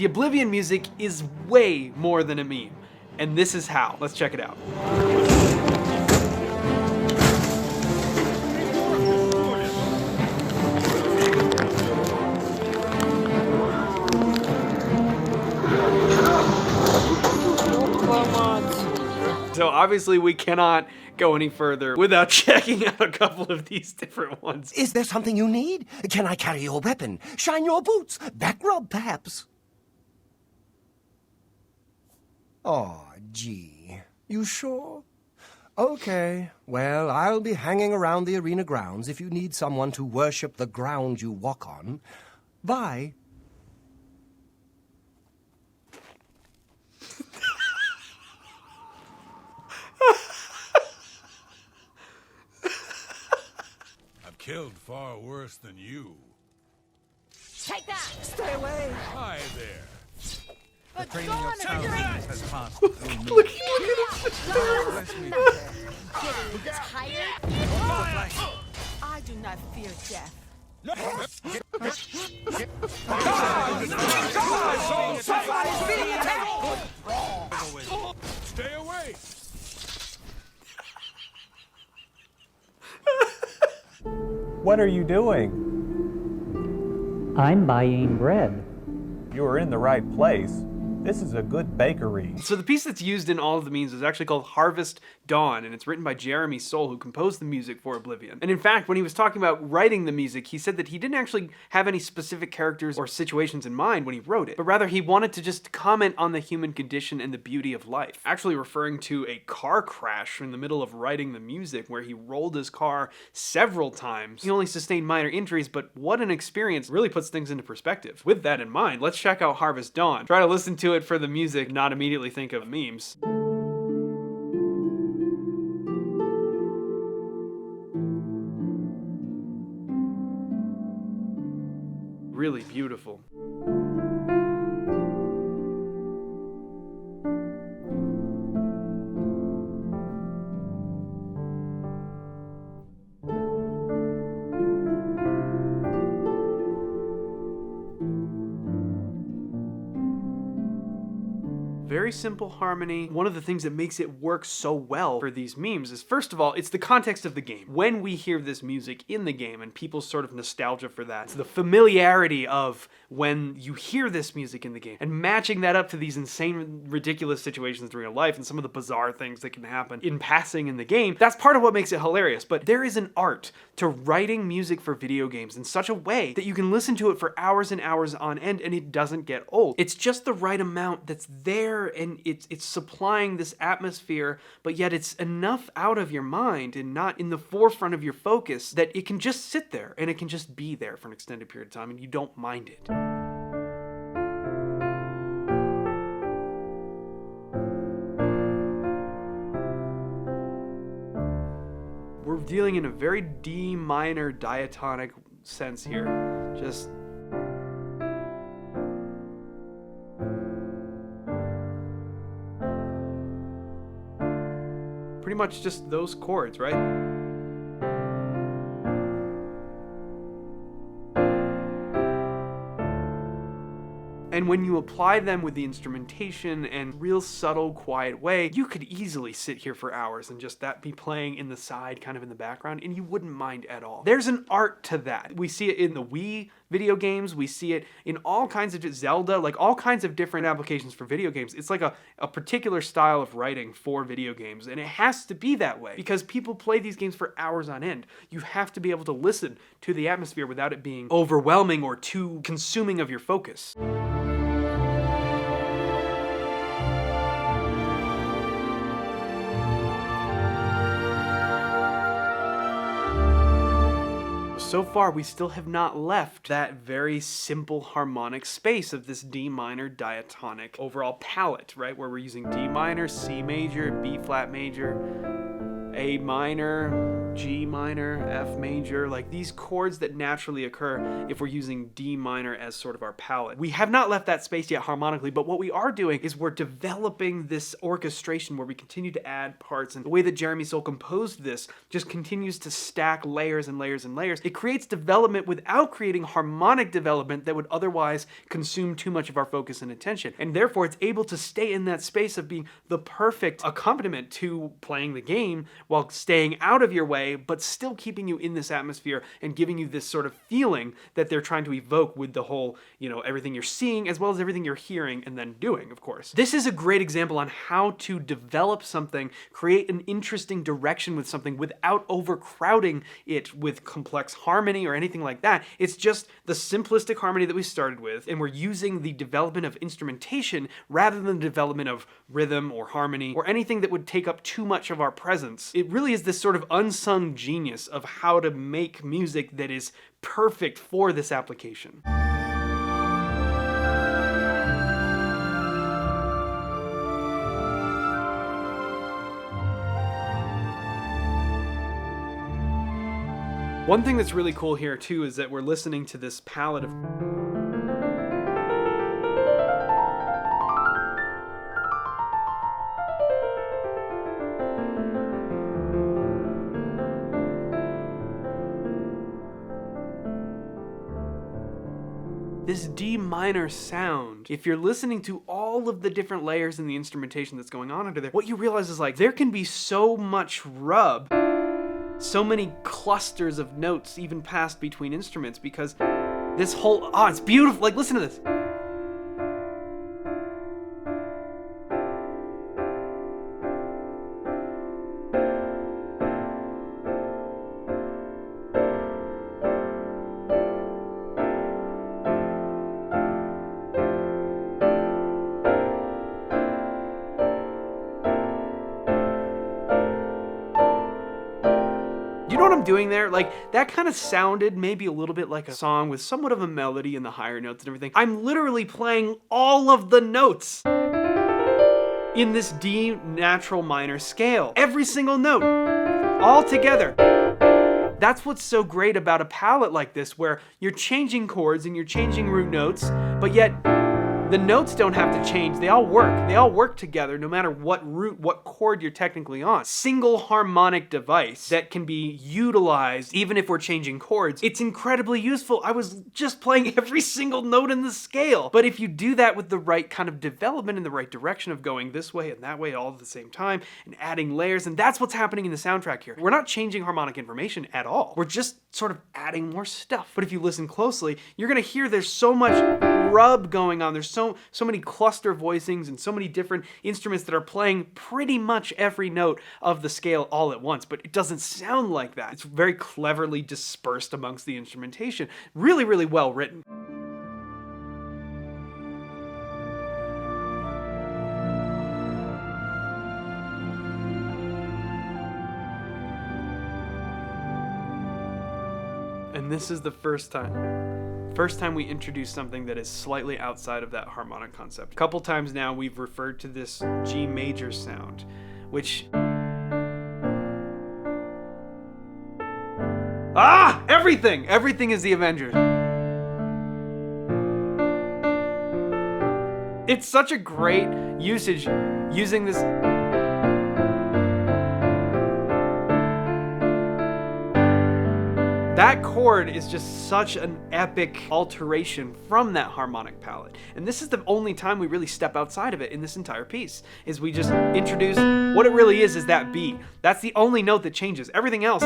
The Oblivion music is way more than a meme, and this is how. Let's check it out. So obviously we cannot go any further without checking out a couple of these different ones. Is there something you need? Can I carry your weapon? Shine your boots? Back rub, perhaps? Oh, gee. You sure? Okay. Well, I'll be hanging around the arena grounds if you need someone to worship the ground you walk on. Bye. Killed far worse than you. Take that! Stay away! Hi there. The training of thousands has passed Look at Getting tired? I do not fear death. Stay away. What are you doing? I'm buying bread. You are in the right place. This is a good bakery. So the piece that's used in all of the memes is actually called Harvest Dawn, and it's written by Jeremy Soule, who composed the music for Oblivion. And in fact, when he was talking about writing the music, he said that he didn't actually have any specific characters or situations in mind when he wrote it, but rather he wanted to just comment on the human condition and the beauty of life. Actually referring to a car crash in the middle of writing the music where he rolled his car several times. He only sustained minor injuries, but what an experience. Really puts things into perspective. With that in mind, let's check out Harvest Dawn. Try to listen to it for the music, not immediately think of memes. Really beautiful. Very simple harmony. One of the things that makes it work so well for these memes is, first of all, it's the context of the game. When we hear this music in the game and people's sort of nostalgia for that, it's the familiarity of when you hear this music in the game and matching that up to these insane, ridiculous situations in real life and some of the bizarre things that can happen in passing in the game, that's part of what makes it hilarious. But there is an art to writing music for video games in such a way that you can listen to it for hours and hours on end and it doesn't get old. It's just the right amount that's there, and it's supplying this atmosphere, but yet it's enough out of your mind and not in the forefront of your focus that it can just sit there and it can just be there for an extended period of time and you don't mind it. We're dealing in a very D minor diatonic sense here. Just pretty much just those chords, right? And when you apply them with the instrumentation and real subtle, quiet way, you could easily sit here for hours and just that be playing in the side, kind of in the background, and you wouldn't mind at all. There's an art to that. We see it in the Wii video games, we see it in all kinds of Zelda, like all kinds of different applications for video games. It's like a particular style of writing for video games, and it has to be that way because people play these games for hours on end. You have to be able to listen to the atmosphere without it being overwhelming or too consuming of your focus. So far, we still have not left that very simple harmonic space of this D minor diatonic overall palette, right? Where we're using D minor, C major, B flat major, A minor, G minor, F major, like these chords that naturally occur if we're using D minor as sort of our palette. We have not left that space yet harmonically, but what we are doing is we're developing this orchestration where we continue to add parts, and the way that Jeremy Soule composed this just continues to stack layers and layers and layers. It creates development without creating harmonic development that would otherwise consume too much of our focus and attention, and therefore it's able to stay in that space of being the perfect accompaniment to playing the game while staying out of your way, but still keeping you in this atmosphere and giving you this sort of feeling that they're trying to evoke with the whole, everything you're seeing as well as everything you're hearing and then doing, of course. This is a great example on how to develop something, create an interesting direction with something without overcrowding it with complex harmony or anything like that. It's just the simplistic harmony that we started with, and we're using the development of instrumentation rather than the development of rhythm or harmony or anything that would take up too much of our presence. It really is this sort of unsung genius of how to make music that is perfect for this application. One thing that's really cool here too is that we're listening to this palette of this D minor sound. If you're listening to all of the different layers in the instrumentation that's going on under there, what you realize is like there can be so much rub, so many clusters of notes even passed between instruments, because this whole, it's beautiful. Like, listen to this. You know what I'm doing there? Like, that kind of sounded maybe a little bit like a song with somewhat of a melody in the higher notes and everything. I'm literally playing all of the notes in this D natural minor scale. Every single note, all together. That's what's so great about a palette like this, where you're changing chords and you're changing root notes, but yet the notes don't have to change. They all work. They all work together no matter what root, what chord you're technically on. Single harmonic device that can be utilized even if we're changing chords. It's incredibly useful. I was just playing every single note in the scale. But if you do that with the right kind of development in the right direction of going this way and that way all at the same time and adding layers, and that's what's happening in the soundtrack here. We're not changing harmonic information at all. We're just sort of adding more stuff. But if you listen closely, you're gonna hear there's so much rub going on. There's so many cluster voicings and so many different instruments that are playing pretty much every note of the scale all at once, but it doesn't sound like that. It's very cleverly dispersed amongst the instrumentation. Really, really well written. And this is the first time we introduce something that is slightly outside of that harmonic concept. A couple times now we've referred to this G major sound, which... Everything! Everything is the Avengers. It's such a great usage using this... That chord is just such an epic alteration from that harmonic palette. And this is the only time we really step outside of it in this entire piece, is we just introduce what it really is that B. That's the only note that changes. Everything else,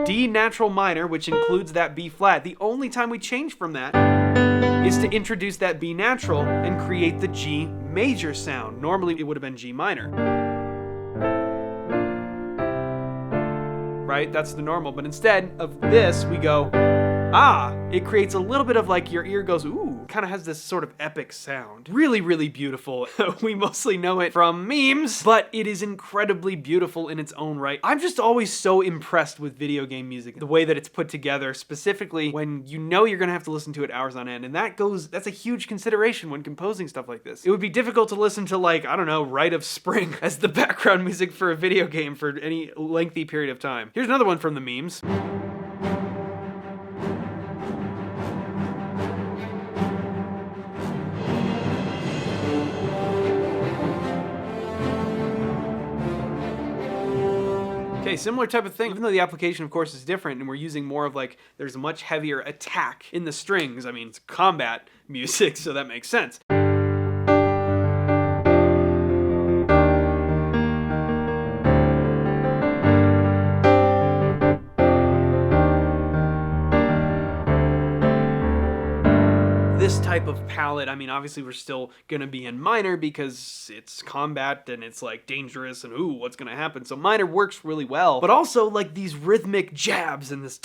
D natural minor, which includes that B flat. The only time we change from that is to introduce that B natural and create the G major sound. Normally it would have been G minor. Right? That's the normal. But instead of this, we go it creates a little bit of like your ear goes, ooh, kind of has this sort of epic sound. Really, really beautiful. We mostly know it from memes, but it is incredibly beautiful in its own right. I'm just always so impressed with video game music, the way that it's put together, specifically when you know you're gonna have to listen to it hours on end, and that's a huge consideration when composing stuff like this. It would be difficult to listen to, like, I don't know, Rite of Spring as the background music for a video game for any lengthy period of time. Here's another one from the memes. Okay, similar type of thing, even though the application of course is different and we're using more of like, there's a much heavier attack in the strings. I mean, it's combat music, so that makes sense. This type of palette, I mean, obviously we're still gonna be in minor because it's combat and it's like dangerous and ooh, what's gonna happen? So minor works really well, but also like these rhythmic jabs and this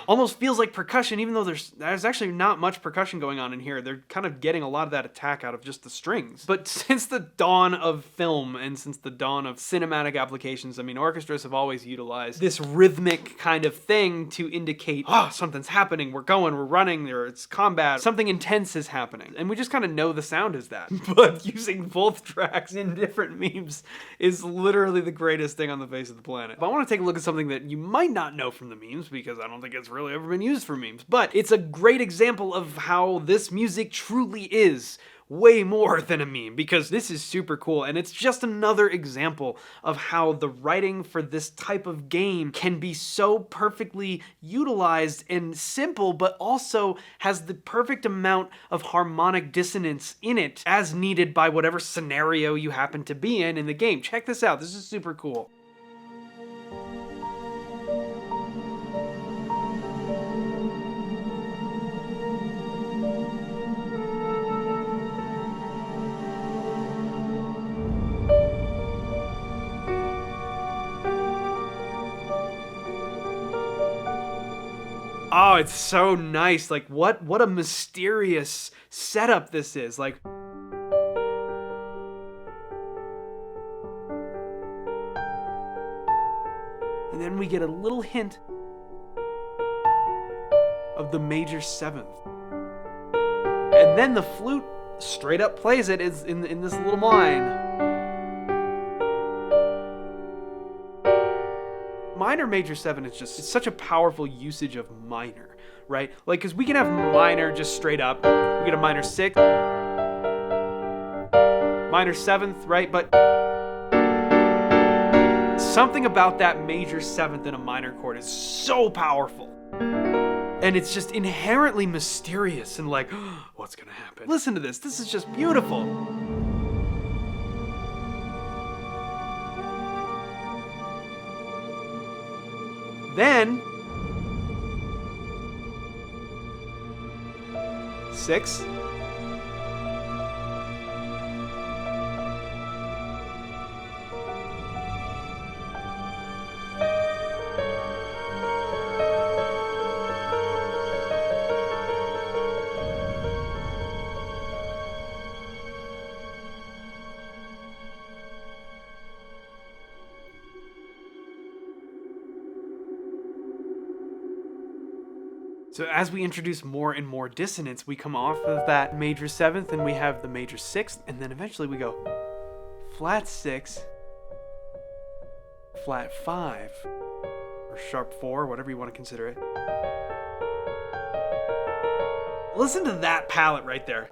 almost feels like percussion, even though there's actually not much percussion going on in here. They're kind of getting a lot of that attack out of just the strings. But since the dawn of film and since the dawn of cinematic applications, I mean, orchestras have always utilized this rhythmic kind of thing to indicate, oh, something's happening, we're going, we're running, or it's combat, something intense is happening. And we just kind of know the sound is that. But using both tracks in different memes is literally the greatest thing on the face of the planet. But I want to take a look at something that you might not know from the memes, because I don't think it's really ever been used for memes, but it's a great example of how this music truly is way more than a meme, because this is super cool, and it's just another example of how the writing for this type of game can be so perfectly utilized and simple, but also has the perfect amount of harmonic dissonance in it as needed by whatever scenario you happen to be in the game. Check this out, this is super cool. Oh, it's so nice. Like, what a mysterious setup this is. Like, and then we get a little hint of the major seventh. And then the flute straight up plays it is in this little line. Minor major 7 is just, it's such a powerful usage of minor, right? Like, because we can have minor just straight up. We get a minor 6, minor 7th, right? But something about that major 7th in a minor chord is so powerful. And it's just inherently mysterious and like, oh, what's gonna happen? Listen to this. This is just beautiful. Then 6. So as we introduce more and more dissonance, we come off of that major 7th and we have the major 6th, and then eventually we go flat 6, flat 5, or sharp 4, whatever you want to consider it. Listen to that palette right there.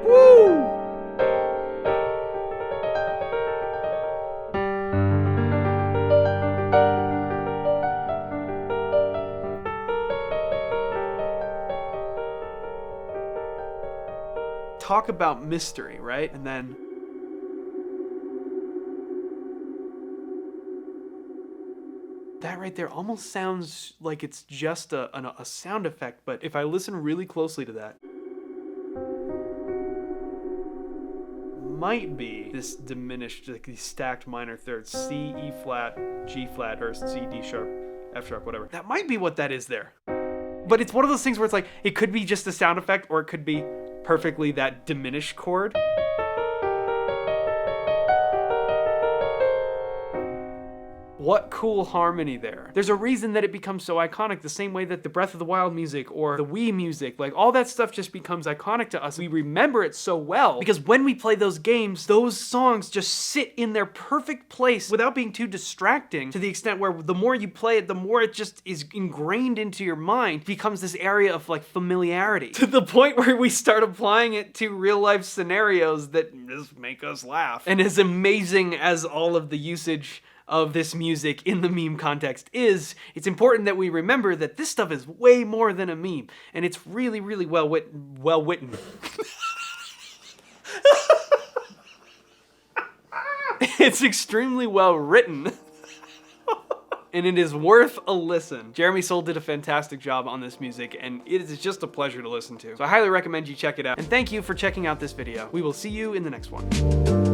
Woo! Talk about mystery, right? And then that right there almost sounds like it's just a sound effect, but if I listen really closely to that, might be this diminished, like these stacked minor thirds, C, E flat, G flat, or C, D sharp, F sharp, whatever. That might be what that is there. But it's one of those things where it's like, it could be just a sound effect, or it could be perfectly that diminished chord. What cool harmony there. There's a reason that it becomes so iconic, the same way that the Breath of the Wild music or the Wii music, like all that stuff just becomes iconic to us. We remember it so well because when we play those games, those songs just sit in their perfect place without being too distracting, to the extent where the more you play it, the more it just is ingrained into your mind, it becomes this area of like familiarity, to the point where we start applying it to real life scenarios that just make us laugh. And as amazing as all of the usage of this music in the meme context is, it's important that we remember that this stuff is way more than a meme, and it's really, really well written. It's extremely well written. And it is worth a listen. Jeremy Soule did a fantastic job on this music, and it is just a pleasure to listen to. So I highly recommend you check it out. And thank you for checking out this video. We will see you in the next one.